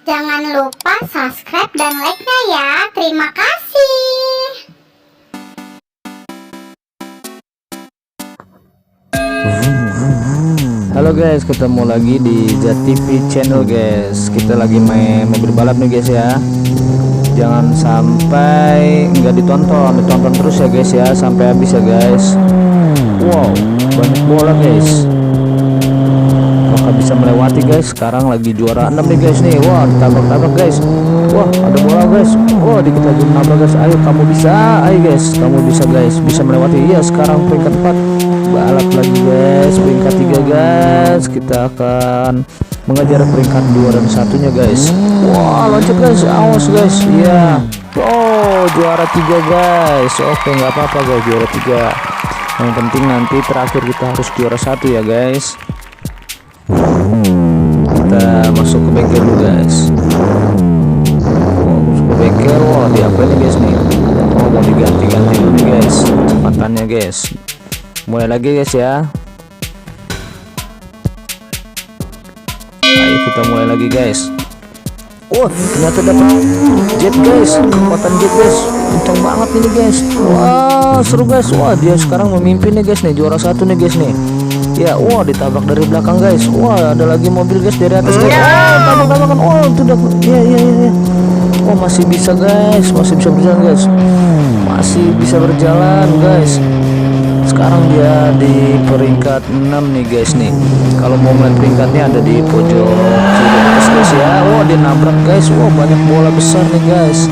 Jangan lupa subscribe dan like-nya ya. Terima kasih. Halo guys, ketemu lagi di JatTV channel guys. Kita lagi main mobil balap nih guys ya. Jangan sampai nggak ditonton terus ya guys ya, sampai habis ya guys. Wow, banyak bola guys. Apakah bisa melewati guys? Sekarang lagi juara 6 nih guys nih. Wah, ditabrak guys. Wah, ada bola guys. Wah, dikit lagi menabrak guys. Ayo kamu bisa, ayo guys, kamu bisa guys, bisa melewati. Iya, sekarang peringkat 4. Balap lagi guys, peringkat 3 guys. Kita akan mengejar peringkat 2 dan 1-nya guys. Wah, loncat guys, awas guys. Iya. Oh, juara 3 guys. Oke, nggak apa-apa guys, juara 3. Yang penting nanti terakhir kita harus juara 1 ya guys. Kita masuk ke bengkel dulu guys. Masuk ke bengkel. Wah, di apa ini guys nih? Oh, mau diganti-ganti dulu nih guys kecepatannya guys. Mulai lagi guys ya. Ayo kita mulai lagi guys. Wah, ternyata dapat jet guys, kekuatan jet guys, kencang banget ini guys. Wah, seru guys. Wah, dia sekarang memimpin nih guys nih, juara 1 nih guys nih. Ya, wah, ditabrak dari belakang guys. Wah, ada lagi mobil guys dari atas guys. Oh, tabrak-tabrakan. Oh, itu udah. Ya. Oh, masih bisa guys, masih bisa berjalan guys. Masih bisa berjalan guys. Sekarang dia di peringkat 6 nih guys nih. Kalau mau melihat peringkatnya ada di pojok kiri atas guys ya. Wah, dia nabrak guys. Wah, banyak bola besar nih guys.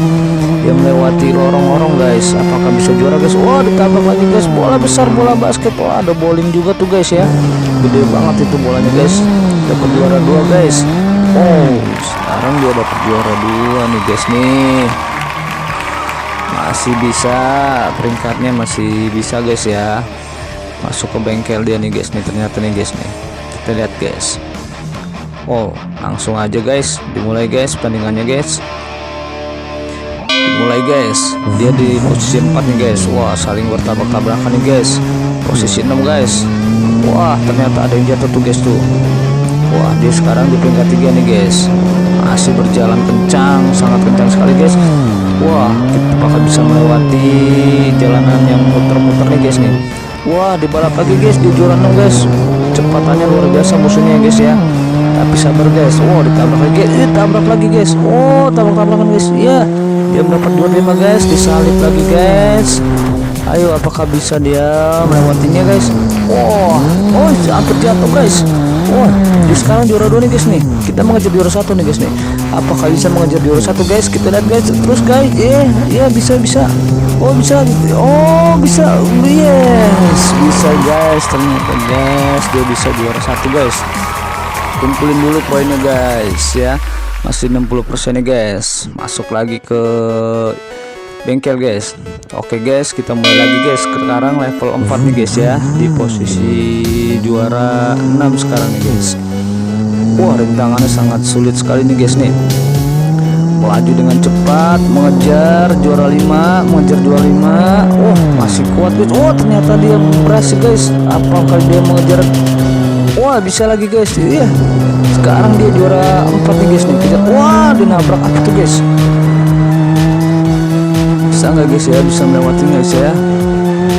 Dia melewati lorong-lorong guys. Apakah bisa juara guys? Wah, ditabrak lagi guys. Bola besar, bola basket. Wah, ada bowling juga tuh guys ya. Gede banget itu bolanya guys. Dapat juara 2 guys. Oh, sekarang dia dapat juara 2 nih guys nih. Masih bisa, peringkatnya masih bisa guys ya. Masuk ke bengkel dia nih guys nih, ternyata nih guys nih. Kita lihat guys. Oh, langsung aja guys, dimulai guys pertandingannya guys. Dimulai guys. Dia di posisi 4 nih guys. Wah, saling bertabrak-tabrakan nih guys. Posisi 6 guys. Wah, ternyata ada yang jatuh tuh guys tuh. Wah, dia sekarang di peringkat 3 nih guys. Masih berjalan kencang, sangat kencang sekali guys. Wah, kita bakal bisa melewati jalanan yang muter-muter nih guys nih. Wah, dibalap lagi guys, di juara 6 guys. Kecepatannya luar biasa musuhnya guys ya. Tapi sabar guys. Wah, ditabrak lagi. Tabrak lagi guys. Oh, tabrak-tabrakan guys. Iya, dia mendapat 25 guys. Disalip lagi guys. Ayo, apakah bisa dia melewatinya guys? Wah, oh, hampir jatuh guys. Wah, dia sekarang juara 2 nih guys nih. Kita mengejar juara 1 nih guys nih. Apakah bisa mengejar juara 1 guys? Kita lihat guys. Terus guys, ya bisa. Oh, bisa. Oh, bisa. Yes, bisa guys. Ternyata guys, dia bisa juara 1 guys. Kumpulin dulu poinnya guys ya. Masih 60% nih guys. Masuk lagi ke bengkel guys. Oke guys, kita mulai lagi guys. Sekarang level 4 nih guys ya. Di posisi juara 6 sekarang nih guys. Wah, rintangannya sangat sulit sekali nih guys nih. Melaju dengan cepat, mengejar juara 5, mengejar juara 5. Wah, masih kuat guys. Wah, ternyata dia berhasil guys. Apakah dia mengejar? Wah, bisa lagi guys. Iya. Sekarang dia juara 4 nih guys nih. Wah, dia nabrak apa tuh guys? Bisa nggak guys ya, bisa melewati guys ya.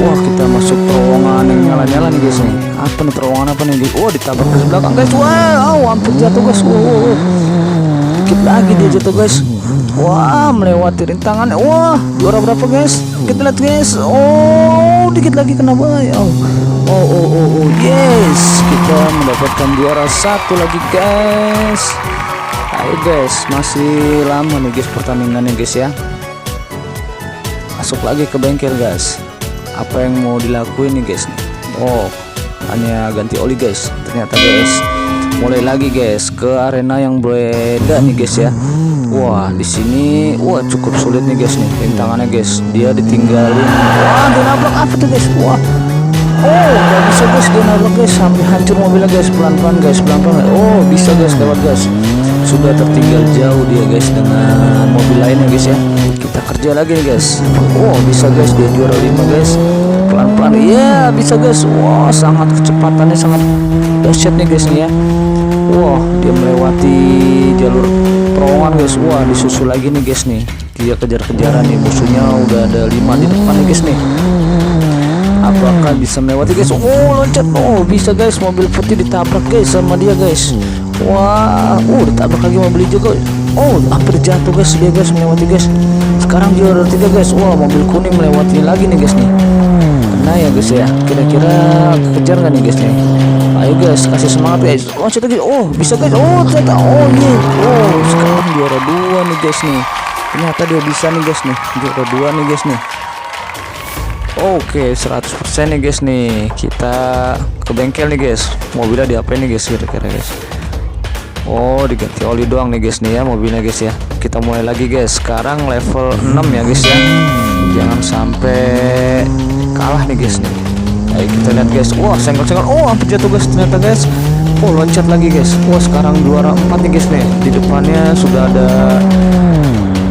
Wah, kita masuk terowongan yang nyala-nyala nih guys nih. Apa nih terowongan apa nih? Wah, ditabrak dari belakang guys. Wow, hampir jatuh guys. Wow. Dikit lagi dia jatuh guys. Wah, melewati rintangan. Wah, juara berapa guys? Kita lihat guys. Oh, dikit lagi kena bahaya. Oh, yes, kita mendapatkan juara 1 lagi guys. Ayo guys, masih lama nih guys pertandingannya guys ya. Masuk lagi ke bengkel guys. Apa yang mau dilakuin nih guys? Oh, hanya ganti oli guys. Ternyata guys, mulai lagi guys ke arena yang beda nih guys ya. Wah, di sini wah cukup sulit nih guys nih rintangannya guys. Dia ditinggalin. Wah, dia nabrak apa tuh guys? Wah. Oh, nggak bisa guys, dia nabrak guys sampai hancur mobilnya guys. Pelan-pelan guys, pelan-pelan. Oh, bisa guys lewat guys. Sudah tertinggal jauh dia guys dengan mobil lainnya guys ya. Kita kerja lagi nih guys. Oh, bisa guys, dia juara 5 guys. Pelan-pelan. Iya, bisa guys. Wah, sangat kecepatannya sangat dahsyat nih guys nih ya. Wah, dia melewati jalur terowongan guys. Wah, disusul lagi nih guys nih. Dia kejar-kejaran nih, musuhnya udah ada 5 di depan nih guys nih. Apakah bisa melewati guys? Oh, loncat. Oh, bisa guys. Mobil putih ditabrak guys sama dia guys. Wah, ditabrak lagi mobil hijau guys. Oh, hampir jatuh guys dia guys, melewati guys. Sekarang juara 3 guys. Wah, mobil kuning melewati lagi nih guys nih. Kena ya guys ya. Kira-kira kejar nggak nih guys nih? Ayo guys, kasih semangat guys. Loncat lagi. Oh, bisa guys. Oh, ternyata. Oh, iya. Oh, sekarang juara 2 nih guys nih. Ternyata dia bisa nih guys nih. Juara 2 nih guys nih. Oke, 100% nih guys nih. Kita ke bengkel nih guys. Mobilnya diapain nih guys kira-kira guys? Oh, diganti oli doang nih guys nih ya mobilnya guys ya. Kita mulai lagi guys. Sekarang level 6 ya guys ya. Jangan sampai kalah nih guys nih. Ayo kita lihat guys. Wah, senggol-senggol. Oh, hampir jatuh guys ternyata guys. Oh, loncat lagi guys. Wah, sekarang juara 4 nih guys nih. Di depannya sudah ada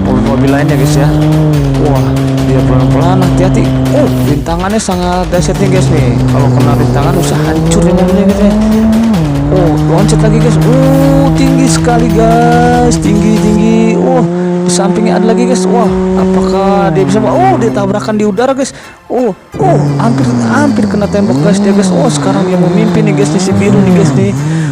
mobil-mobil lainnya guys ya. Wah, dia pelan-pelan, hati-hati. Oh, rintangannya sangat dahsyat nih guys nih. Kalau kena rintangan bisa hancur ya mobilnya guys ya. Oh, loncat lagi guys. Tinggi sekali guys, tinggi. Di sampingnya ada lagi guys. Wah, apakah dia bisa? Oh, dia tabrakan di udara guys. Hampir kena tembok guys dia guys. Oh, sekarang dia memimpin nih guys nih, si biru nih guys nih.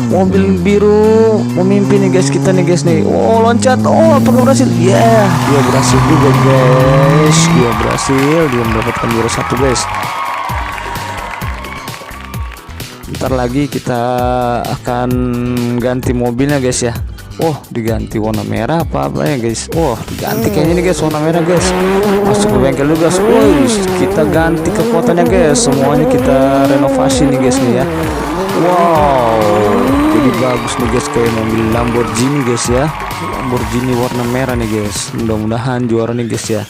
Mobil biru memimpin nih guys kita nih guys nih. Oh, loncat. Oh, apakah berhasil? Ya, dia berhasil juga guys. Dia berhasil, dia mendapatkan juara 1 guys. Ntar lagi kita akan ganti mobilnya guys ya. Oh, diganti warna merah apa ya guys. Oh, diganti kayaknya nih guys warna merah guys. Masuk ke bengkel dulu guys. Kita ganti kekuatannya guys. Semuanya kita renovasi nih guys nih ya. Wow, jadi bagus nih guys, kayak mobil Lamborghini guys ya. Lamborghini warna merah nih guys. Mudah-mudahan juara nih guys ya.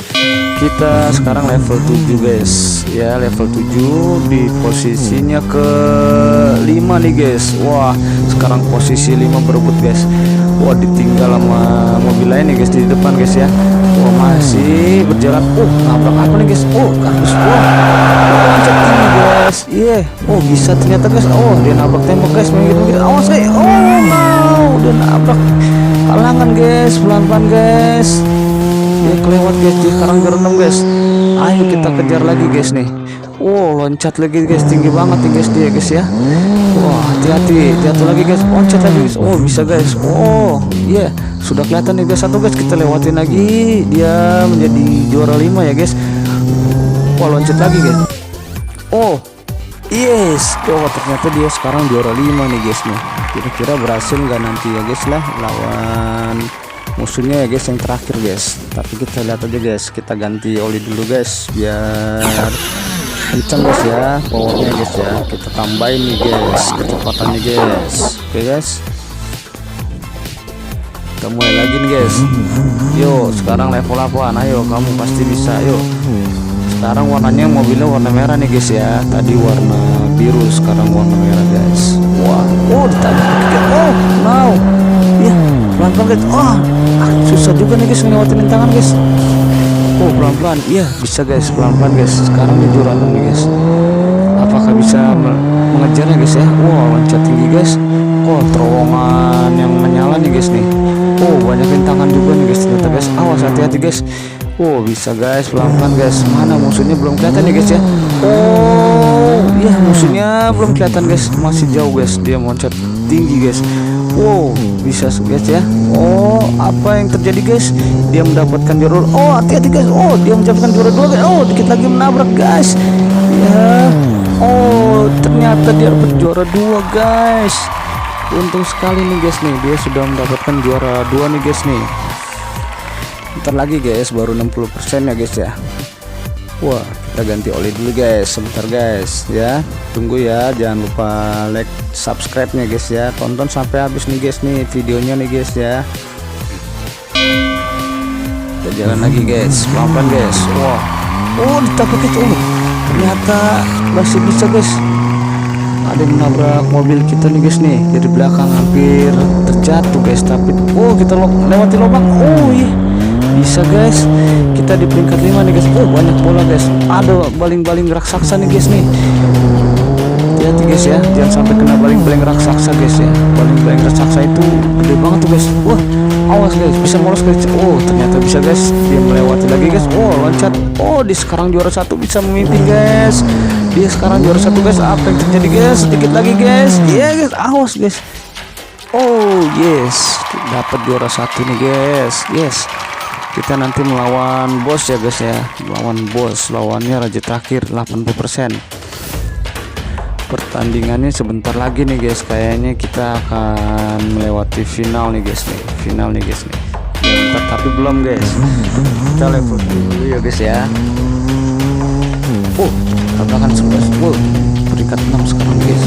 Kita sekarang level 7 guys ya, level 7 di posisinya ke 5 nih guys. Wah, sekarang posisi 5 berebut guys. Wah, ditinggal sama mobil lain nih guys di depan guys ya. Wah, masih berjalan. Nabrak apa nih guys? Kardus. Loncat tinggi guys. Oh, bisa ternyata guys. Oh, dia nabrak tembok guys. Begitu. Awas guys. No, dia nabrak halangan guys. Pelan-pelan guys. Dia kelewat guys. Dia sekarang juara 6 guys. Ayo kita kejar lagi guys nih. Loncat lagi guys, tinggi banget nih guys dia guys ya. Wah, hati-hati, jatuh lagi guys, loncat lagi guys. Oh, bisa guys. Sudah kelihatan nih guys. 1 guys, kita lewatin lagi. Dia menjadi juara 5 ya guys. Wah, loncat lagi guys. Yes. Ternyata dia sekarang juara 5 nih guys nih. Kira-kira berhasil nggak nanti ya guys lah lawan musuhnya ya guys yang terakhir guys. Tapi kita lihat aja guys. Kita ganti oli dulu guys biar kencang guys ya powernya guys ya. Kita tambahin nih guys kecepatannya guys. Oke guys, kita mulai lagi nih guys. Yuk, sekarang level 8. Ayo, kamu pasti bisa. Yuk, sekarang warnanya mobilnya warna merah nih guys ya. Tadi warna biru, sekarang warna merah guys. Wah, ditabrak. No, pelan-pelan guys. Susah juga nih guys ngelewatin rintangan guys. Pelan-pelan. Bisa guys, pelan-pelan guys. Sekarang dia juara 6 nih guys. Apakah bisa mengejarnya guys ya? Loncat tinggi guys. Terowongan yang menyala nih guys nih. Banyak rintangan juga nih guys ternyata guys. Awas, hati-hati guys. Bisa guys, pelan-pelan guys. Mana musuhnya belum kelihatan nih guys ya. Musuhnya belum kelihatan guys. Masih jauh guys. Dia loncat tinggi guys. Bisa guys ya. Apa yang terjadi guys? Dia mendapatkan juara. Hati-hati guys. Dia mendapatkan juara 2 guys. Dikit lagi menabrak guys. Ternyata dia dapat juara 2 guys. Untung sekali nih guys nih. Dia sudah mendapatkan juara 2 nih guys nih. Ntar lagi guys, baru 60% ya guys ya. Kita ganti oli dulu guys. Sebentar guys ya. Tunggu ya, jangan lupa like, subscribe nya guys ya. Tonton sampai habis nih guys nih videonya nih guys ya. Kita jalan lagi guys, pelan-pelan guys. Ditabrak guys. Ternyata masih bisa guys. Ada yang menabrak mobil kita nih guys nih dari belakang, hampir terjatuh guys. Tapi kita lewati lubang. Bisa guys. Kita di peringkat 5 nih guys. Banyak bola guys. Ada baling-baling raksasa nih guys nih. hati-hati guys ya, jangan sampai kena baling-baling raksasa guys ya. Baling-baling raksasa itu gede banget tuh guys. Wah, awas guys, bisa molos guys. Oh, ternyata bisa guys, dia melewati lagi guys. Oh, loncat. Oh, dia sekarang juara 1, bisa memimpin guys. Dia sekarang juara 1 guys. Apa yang terjadi guys? Sedikit lagi guys. Iya guys, awas guys. Oh yes, dapat juara 1 nih guys. Yes, kita nanti melawan bos ya guys ya. Lawan bos, lawannya raja terakhir 80%. Pertandingannya sebentar lagi nih guys. Kayaknya kita akan melewati final nih guys nih. Final nih guys nih. Bentar, tapi belum guys. Kita level dulu ya guys ya. Oh, tabrakan 11. Wow, peringkat 6 sekarang guys.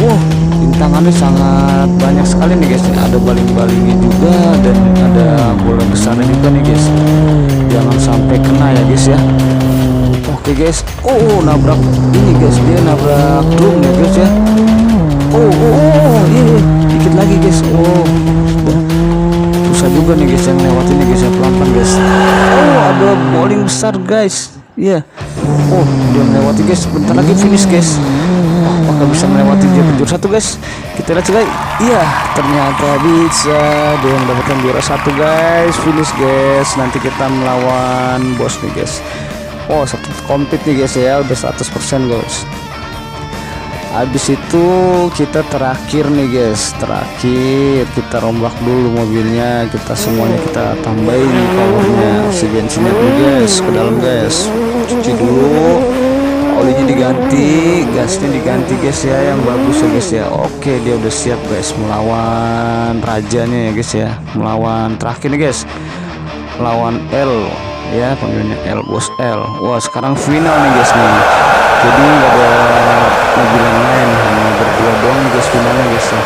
Wow, rintangannya sangat banyak sekali nih guys. Ada baling-balingnya juga dan ada bola besarnya juga nih guys. Jangan sampai kena ya guys ya. Oke guys. Oh, nabrak ini guys, dia nabrak drum ya guys ya. Iya, dikit lagi guys. Oh, susah juga nih guys yang lewatin nih guys ya, pelan-pelan guys. Oh, ada bowling besar guys. Iya. Oh, dia melewati guys. Bentar lagi finish guys. Apakah bisa melewati dia ke juara 1 guys? Kita lihat guys. Iya, ternyata bisa. Dia mendapatkan juara 1 guys. Finish guys. Nanti kita melawan bos nih guys. Oh, satu komplit nih guys ya, udah 100% guys. Habis itu kita terakhir nih guys. Terakhir kita rombak dulu mobilnya. Kita semuanya kita tambahin powernya, si bensinnya dulu guys, ke dalam guys. Cuci dulu, olinya diganti, gasnya diganti guys ya, yang bagus ya guys ya. Oke, dia udah siap guys melawan rajanya ya guys ya, melawan terakhir nih guys, melawan L ya, panggilannya L, bos L. Wah, sekarang final nih guys nih, jadi nggak ada mobil yang lain, hanya berdua doang nih guys finalnya guys ya.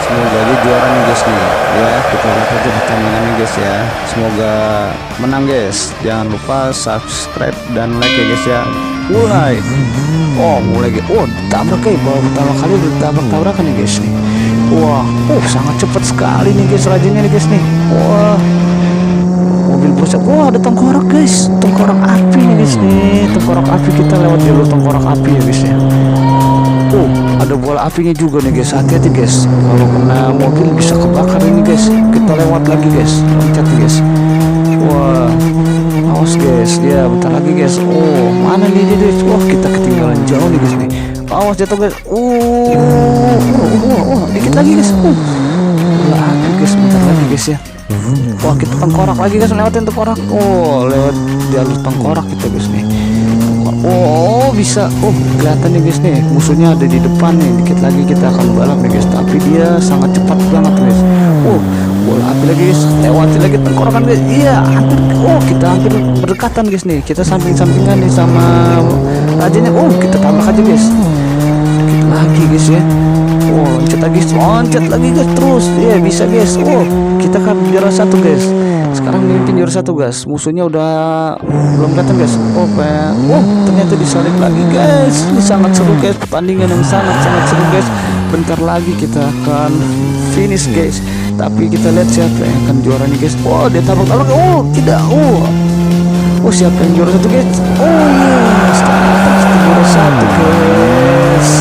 Semoga aja juara nih guys nih ya. Kita lihat aja pertandingannya guys ya, semoga menang guys. Jangan lupa subscribe dan like ya guys ya. Mulai. Oh, mulai guys. Oh, tabrak guys, baru pertama kali udah tabrak-tabrakan nih guys nih. Wah, sangat cepat sekali nih guys rajinnya nih guys nih. Wah, mobil bosnya. Wah, ada tengkorak guys, tengkorak api nih guys nih. Tengkorak api, kita lewat jalur tengkorak api ya guys ya. Oh, ada bola apinya juga nih guys. Hati-hati guys, kalau kena mobil bisa kebakar ini guys. Kita lewat lagi guys, loncat guys. Wah, awas guys, ya bentar lagi guys. Oh, mana nih dia guys? Wah, kita ketinggalan jauh nih guys nih. Awas jatuh guys. Dikit lagi guys. Bola api guys, bentar lagi guys ya. Wah, kita tengkorak lagi guys, lewatin tengkorak. Oh, lewat jalur tengkorak kita guys nih. Oh, bisa. Oh, kelihatan nih guys nih, musuhnya ada di depan nih. Dikit lagi kita akan balap nih guys, tapi dia sangat cepat banget guys. Oh, bola api lagi guys, lewati lagi tengkorakan guys. Iya, hampir. Oh, kita hampir berdekatan guys nih. Kita samping-sampingan nih sama rajanya. Oh, kita tabrak aja guys. Dikit lagi guys ya. Oh, loncat lagi guys terus. Iya, bisa guys. Oh, kita kan juara 1 guys. Sekarang memimpin juara 1 guys. Musuhnya udah belum kelihatan guys. Oh, ternyata disalip lagi guys. Ini sangat seru guys, pertandingan yang sangat seru guys. Bentar lagi kita akan finish guys. Tapi kita lihat siapa yang akan juara nih guys. Oh, dia tabrak. Oh, tidak. Oh, siapa yang juara 1 guys? Oh, yes, juara 1 guys.